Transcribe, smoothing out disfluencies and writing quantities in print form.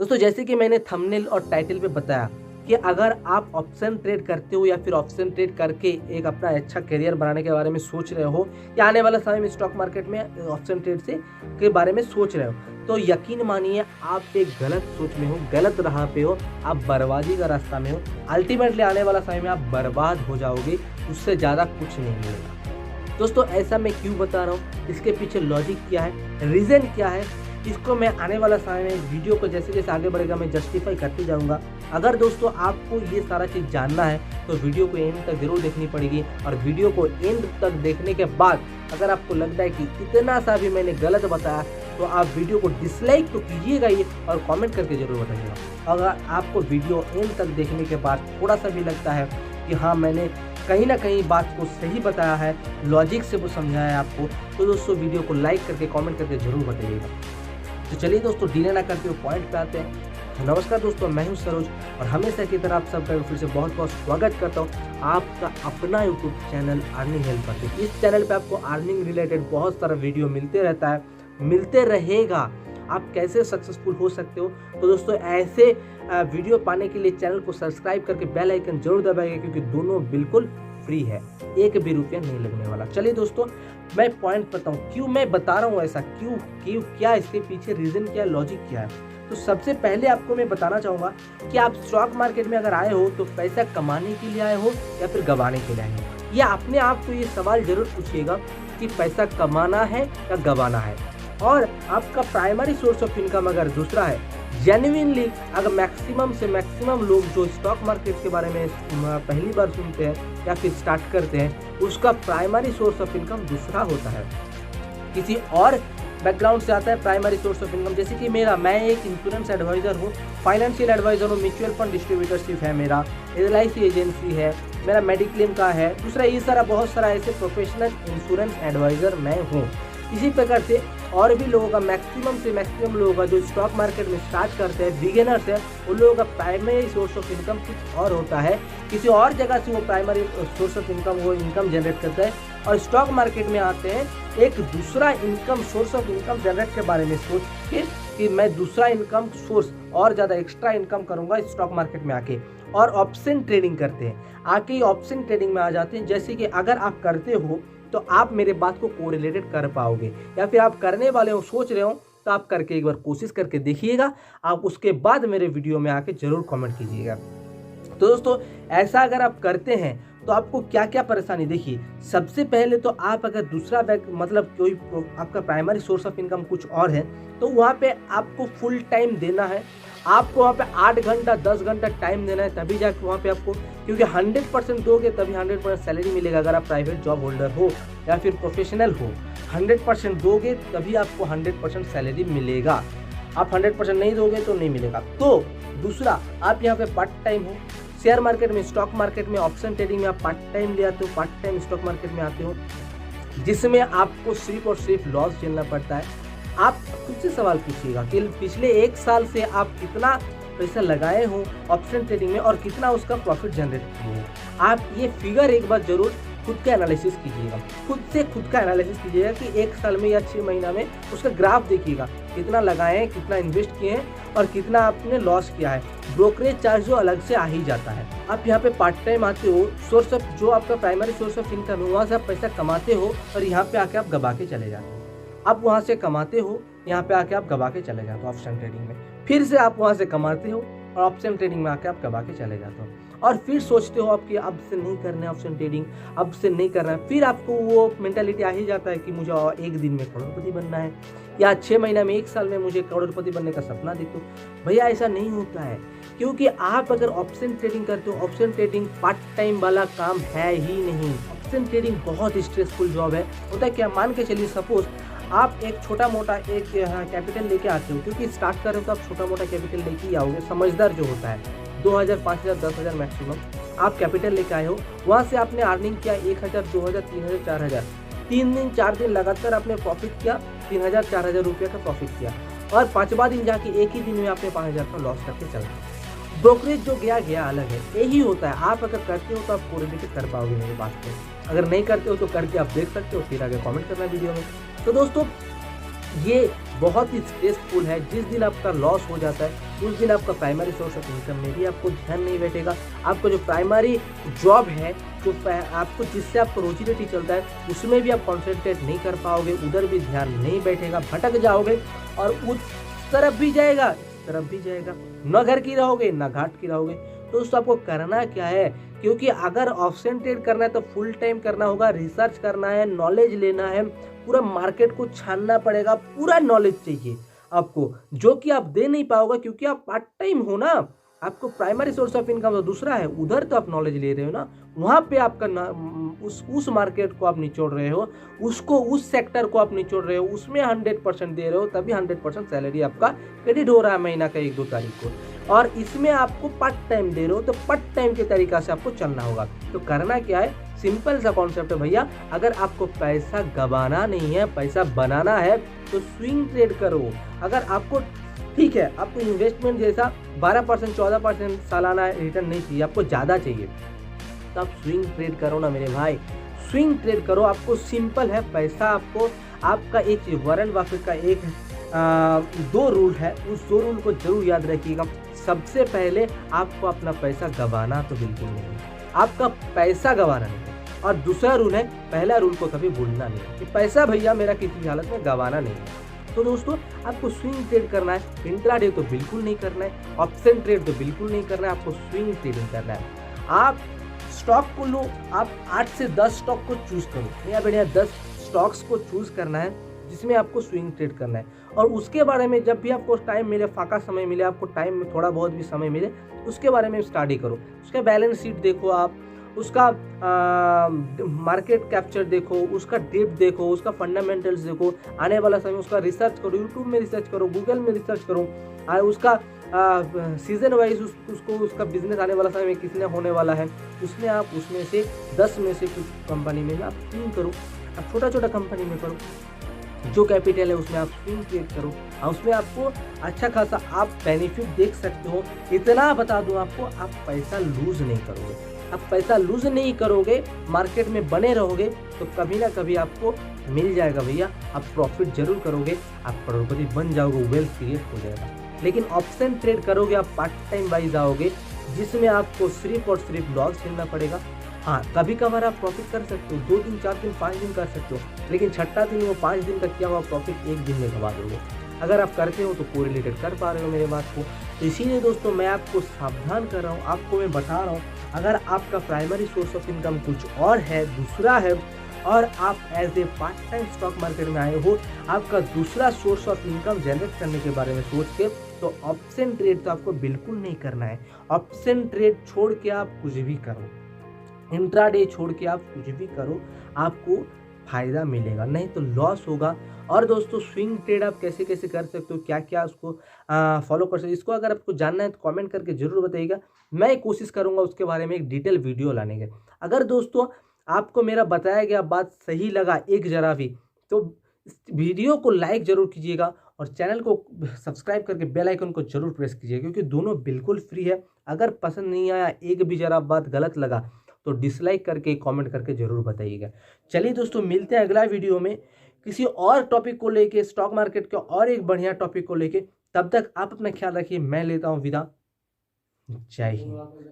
दोस्तों जैसे कि मैंने थंबनेल और टाइटल पे बताया कि अगर आप ऑप्शन ट्रेड करते हो या फिर ऑप्शन ट्रेड करके एक अपना अच्छा करियर बनाने के बारे में सोच रहे हो या आने वाला समय में स्टॉक मार्केट में ऑप्शन ट्रेड से के बारे में सोच रहे हो, तो यकीन मानिए आप एक गलत सोच में हो, गलत राह पे हो, आप बर्बादी का रास्ता में हो। अल्टीमेटली आने वाला समय में आप बर्बाद हो जाओगे, उससे ज़्यादा कुछ नहीं मिलेगा। दोस्तों ऐसा मैं क्यों बता रहा हूँ, इसके पीछे लॉजिक क्या है, रीज़न क्या है, इसको मैं आने वाला समय में वीडियो को जैसे जैसे आगे बढ़ेगा मैं जस्टिफाई करते जाऊंगा। अगर दोस्तों आपको ये सारा चीज़ जानना है तो वीडियो को एंड तक जरूर देखनी पड़ेगी, और वीडियो को एंड तक देखने के बाद अगर आपको लगता है कि इतना सा भी मैंने गलत बताया तो आप वीडियो को डिसलाइक तो कीजिएगा ही और कमेंट करके जरूर बताइएगा। अगर आपको वीडियो एंड तक देखने के बाद थोड़ा सा भी लगता है कि हाँ मैंने कहीं ना कहीं बात को सही बताया है, लॉजिक से वो समझाया है आपको, तो दोस्तों वीडियो को लाइक करके कमेंट करके जरूर बताइएगा। तो चलिए दोस्तों डिले ना करते हुए पॉइंट पे आते हैं। तो नमस्कार दोस्तों, मैं हूं सरोज और हमेशा की तरह आप सबका फिर से बहुत बहुत स्वागत करता हूं आपका अपना यूट्यूब चैनल अर्निंग हेल्पर पे। इस चैनल पे आपको अर्निंग रिलेटेड बहुत सारा वीडियो मिलते रहता है, मिलते रहेगा। आप कैसे सक्सेसफुल हो सकते हो, तो दोस्तों ऐसे वीडियो पाने के लिए चैनल को सब्सक्राइब करके बेल आइकन जरूर दबाइएगा, क्योंकि दोनों बिल्कुल फ्री है, एक भी रुपया नहीं लगने वाला। चलिए दोस्तों मैं पॉइंट बताऊं क्यों मैं बता रहा हूं ऐसा, क्यों क्या इसके पीछे रीजन क्या, लॉजिक क्या है। तो सबसे पहले आपको मैं बताना चाहूंगा कि आप स्टॉक मार्केट में अगर आए हो तो पैसा कमाने के लिए आए हो या फिर गंवाने के लिए आए हो, या अपने आप को ये सवाल जरूर पूछिएगा कि पैसा कमाना है या गंवाना है। और आपका प्राइमरी सोर्स ऑफ इनकम अगर दूसरा है, जेन्युइनली अगर मैक्सिमम से मैक्सिमम लोग जो स्टॉक मार्केट के बारे में पहली बार सुनते हैं या फिर स्टार्ट करते हैं, उसका प्राइमरी सोर्स ऑफ इनकम दूसरा होता है, किसी और बैकग्राउंड से आता है प्राइमरी सोर्स ऑफ इनकम। जैसे कि मैं एक इंश्योरेंस एडवाइजर हूँ, फाइनेंशियल एडवाइजर हूँ, म्यूचुअल फंड डिस्ट्रीब्यूटरशिप है मेरा, LIC एजेंसी है मेरा, मेडिक्लेम का है, दूसरा ये सारा बहुत सारा ऐसे प्रोफेशनल इंश्योरेंस एडवाइजर मैं हूँ। इसी प्रकार से और भी लोगों का मैक्सिमम से मैक्सिमम लोगों का जो स्टॉक मार्केट में स्टार्ट करते हैं, बिगिनर्स है, उन लोगों का प्राइमरी सोर्स ऑफ इनकम कुछ और होता है, किसी और जगह से वो प्राइमरी सोर्स ऑफ इनकम वो इनकम जनरेट करता है, और स्टॉक मार्केट में आते हैं एक दूसरा income source of income generate के बारे में सोच के कि मैं दूसरा इनकम सोर्स और ज़्यादा एक्स्ट्रा इनकम करूँगा स्टॉक मार्केट में आके, और ऑप्शन ट्रेडिंग करते हैं, आके ऑप्शन ट्रेडिंग में आ जाते हैं। जैसे कि अगर आप करते हो तो आप मेरे बात को कोरिलेटेड कर पाओगे, या फिर आप करने वाले हो, सोच रहे हो, तो आप करके एक बार कोशिश करके देखिएगा, आप उसके बाद मेरे वीडियो में आके जरूर कमेंट कीजिएगा। तो दोस्तों ऐसा अगर आप करते हैं तो आपको क्या क्या परेशानी, देखिए सबसे पहले तो आप अगर दूसरा मतलब कोई आपका प्राइमरी सोर्स ऑफ इनकम कुछ और है, तो वहाँ पे आपको फुल टाइम देना है, आपको वहाँ पे 8 घंटा 10 घंटा टाइम देना है, तभी जाके वहाँ पे आपको, क्योंकि 100% दोगे तभी 100% सैलरी मिलेगा। अगर आप प्राइवेट जॉब होल्डर हो या फिर प्रोफेशनल हो, 100% दोगे तभी आपको 100% सैलरी मिलेगा, आप 100% नहीं दोगे तो नहीं मिलेगा। तो दूसरा, आप यहाँ पे पार्ट टाइम हो, शेयर मार्केट में, स्टॉक मार्केट में, ऑप्शन ट्रेडिंग में आप पार्ट टाइम ले आते हो, पार्ट टाइम स्टॉक मार्केट में आते हो, जिसमें आपको सिर्फ और सिर्फ लॉस झेलना पड़ता है। आप खुद से सवाल पूछिएगा कि पिछले 1 साल से आप कितना पैसा लगाए हो ऑप्शन ट्रेडिंग में और कितना उसका प्रॉफिट जनरेट किए हो। आप ये फिगर एक बार जरूर खुद का एनालिसिस कीजिएगा, खुद का एनालिसिस कीजिएगा कि 1 साल में या 6 महीना में उसका ग्राफ देखिएगा, कितना लगाए हैं, कितना इन्वेस्ट किए हैं और कितना आपने लॉस किया है। ब्रोकरेज चार्ज जो अलग से आ ही जाता है। आप यहाँ पे पार्ट टाइम आते हो, सोर्स ऑफ जो आपका प्राइमरी सोर्स ऑफ इनकम है वहाँ से आप पैसा कमाते हो और यहाँ पे आके आप गवा के चले जाते हो। आप वहाँ से कमाते हो, यहाँ पे आके आप गवा के चले जाते हो ऑप्शन ट्रेडिंग में, फिर से आप वहाँ से कमाते हो और ऑप्शन ट्रेडिंग में आके आप गवा के चले जाते हो, और फिर सोचते हो आप कि अब से नहीं करना है ऑप्शन ट्रेडिंग, अब से नहीं करना है। फिर आपको वो मेंटालिटी आ ही जाता है कि मुझे एक दिन में करोड़पति बनना है, या 6 महीना में 1 साल में मुझे करोड़पति बनने का सपना देखो। भैया ऐसा नहीं होता है, क्योंकि आप अगर ऑप्शन ट्रेडिंग करते हो, ऑप्शन ट्रेडिंग पार्ट टाइम वाला काम है ही नहीं। ऑप्शन ट्रेडिंग बहुत स्ट्रेसफुल जॉब है। होता है क्या, मान के चलिए सपोज आप एक छोटा मोटा एक कैपिटल लेके आते हो, क्योंकि स्टार्ट कर रहे हो तो आप छोटा मोटा कैपिटल लेके ही आओगे। समझदार जो होता है 2000, 5000, 10,000 मैक्सिमम आप कैपिटल लेके आए हो, वहाँ से आपने अर्निंग किया 1000, 2000, 3000, 4000, 3 दिन 4 दिन लगातार आपने प्रॉफिट किया, 3000, 4000 रुपये का प्रॉफिट किया, और 5वां दिन जाके एक ही दिन में आपने 5000 का लॉस करके चला। ब्रोकरेज जो गया अलग है, यही होता है। आप अगर करते हो तो आप कोरिलेट कर पाओगे मेरे बात को, अगर नहीं करते हो तो करके आप देख सकते हो, फिर आगे कमेंट करना वीडियो में। तो दोस्तों ये बहुत ही स्ट्रेसफुल है। जिस दिन आपका लॉस हो जाता है उस दिन आपका प्राइमरी सोर्स ऑफ इनकम में भी आपको ध्यान नहीं बैठेगा। आपका जो प्राइमरी जॉब है, जो आपको जिससे आपको रोजी रोटी चलता है, उसमें भी आप कॉन्सेंट्रेट नहीं कर पाओगे, उधर भी ध्यान नहीं बैठेगा, भटक जाओगे और उस तरफ भी जाएगा, इस तरफ भी जाएगा, न घर की रहोगे न घाट की रहोगे। तो दोस्तों आपको करना क्या है, क्योंकि अगर ऑप्शन ट्रेड करना है तो फुल टाइम करना होगा, रिसर्च करना है, नॉलेज लेना है, पूरा मार्केट को छानना पड़ेगा, पूरा नॉलेज चाहिए आपको, जो कि आप दे नहीं पाओगे क्योंकि आप पार्ट टाइम हो ना। आपको प्राइमरी सोर्स ऑफ इनकम तो दूसरा है, उधर तो आप नॉलेज ले रहे हो ना, वहाँ पे आपका उस मार्केट को आप निचोड़ रहे हो, उसको उस सेक्टर को आप निचोड़ रहे हो, उसमें 100% दे रहे हो, तभी 100% सैलरी आपका क्रेडिट हो रहा है महीना का 1-2 तारीख को, और इसमें आपको पार्ट टाइम दे रहे हो, तो पार्ट टाइम के तरीका से आपको चलना होगा। तो करना क्या है, सिंपल सा कॉन्सेप्ट है भैया, अगर आपको पैसा गंवाना नहीं है, पैसा बनाना है, तो स्विंग ट्रेड करो। अगर आपको ठीक है, आपको इन्वेस्टमेंट जैसा 12% 14% सालाना रिटर्न नहीं चाहिए, आपको ज़्यादा चाहिए, तो आप स्विंग ट्रेड करो ना मेरे भाई, स्विंग ट्रेड करो। आपको सिंपल है, पैसा आपको, आपका एक वॉरेन बफेट का एक 2 रूल है, उस 2 रूल को जरूर याद रखिएगा। सबसे पहले आपको अपना पैसा गंवाना तो बिल्कुल नहीं है, आपका पैसा गंवाना नहीं है। और दूसरा रूल है, पहला रूल को कभी भूलना नहीं है कि पैसा भैया मेरा किसी हालत में गंवाना नहीं है। तो दोस्तों आपको स्विंग ट्रेड करना है, इंट्राडे तो बिल्कुल नहीं करना है, ऑप्शन ट्रेड तो बिल्कुल नहीं करना है, आपको स्विंग ट्रेडिंग करना है। आप स्टॉक को लो, आप 8 से 10 स्टॉक को चूज करो, या बढ़िया 10 स्टॉक्स को चूज करना है जिसमें आपको स्विंग ट्रेड करना है। और उसके बारे में जब भी आपको टाइम मिले, फाका समय मिले, आपको टाइम में थोड़ा बहुत भी समय मिले, उसके बारे में स्टडी करो, उसका बैलेंस शीट देखो, आप उसका मार्केट कैप्चर देखो, उसका डेप्थ देखो, उसका फंडामेंटल्स देखो, आने वाला समय उसका रिसर्च करो, यूट्यूब में रिसर्च करो, गूगल में रिसर्च करो, और उसका सीजन वाइज उसको उसका बिजनेस आने वाला समय में कितने होने वाला है, उसमें आप उसमें से 10 में से कुछ कंपनी में आप स्विंग करो। आप छोटा छोटा कंपनी में करो, जो कैपिटल है उसमें आप स्विंग ट्रेड करो, और उसमें आपको अच्छा खासा आप बेनिफिट देख सकते हो। इतना बता दूं आपको, आप पैसा लूज नहीं करोगे, आप पैसा लूज नहीं करोगे, मार्केट में बने रहोगे, तो कभी ना कभी आपको मिल जाएगा भैया, आप प्रॉफिट जरूर करोगे, आप करोड़पति बन जाओगे, वेल्थ क्रिएट हो जाएगा। लेकिन ऑप्शन ट्रेड करोगे, आप पार्ट टाइम वाइज आओगे, जिसमें आपको सिर्फ और सिर्फ लॉस झेलना पड़ेगा। हाँ, कभी कभार आप प्रॉफिट कर सकते हो, 2 दिन 4 दिन 5 दिन कर सकते हो, लेकिन छठा दिन वो 5 दिन तक किया हुआ प्रॉफिट 1 दिन में गवा दोगे। अगर आप करते हो तो कोरिलेटेड कर पा रहे हो मेरे बात को। तो इसीलिए दोस्तों मैं आपको सावधान कर रहा हूँ, आपको मैं बता रहा हूँ, अगर आपका प्राइमरी सोर्स ऑफ इनकम कुछ और है, दूसरा है, और आप as a part time stock market में आए हो, आपका दूसरा सोर्स ऑफ इनकम जनरेट करने के बारे में सोच के, तो ऑप्शन ट्रेड तो आपको बिल्कुल नहीं करना है। ऑप्शन ट्रेड छोड़ के आप कुछ भी करो, इंट्राडे छोड़ के आप कुछ भी करो, आपको फायदा मिलेगा, नहीं तो लॉस होगा। और दोस्तों स्विंग ट्रेड आप कैसे कैसे कर सकते हो, क्या क्या उसको फॉलो कर सकते हो, इसको अगर आपको जानना है तो कमेंट करके जरूर बताइएगा। मैं कोशिश करूंगा उसके बारे में एक डिटेल वीडियो लाने के। अगर दोस्तों आपको मेरा बताया गया बात सही लगा एक जरा भी, तो इस वीडियो को लाइक जरूर कीजिएगा, और चैनल को सब्सक्राइब करके बेल आइकन को जरूर प्रेस कीजिएगा, क्योंकि दोनों बिल्कुल फ्री है। अगर पसंद नहीं आया, एक भी जरा बात गलत लगा, तो डिसलाइक करके कमेंट करके जरूर बताइएगा। चलिए दोस्तों, मिलते हैं अगला वीडियो में किसी और टॉपिक को लेके, स्टॉक मार्केट के और एक बढ़िया टॉपिक को लेके। तब तक आप अपना ख्याल रखिए, मैं लेता हूं विदा। जय हिंद।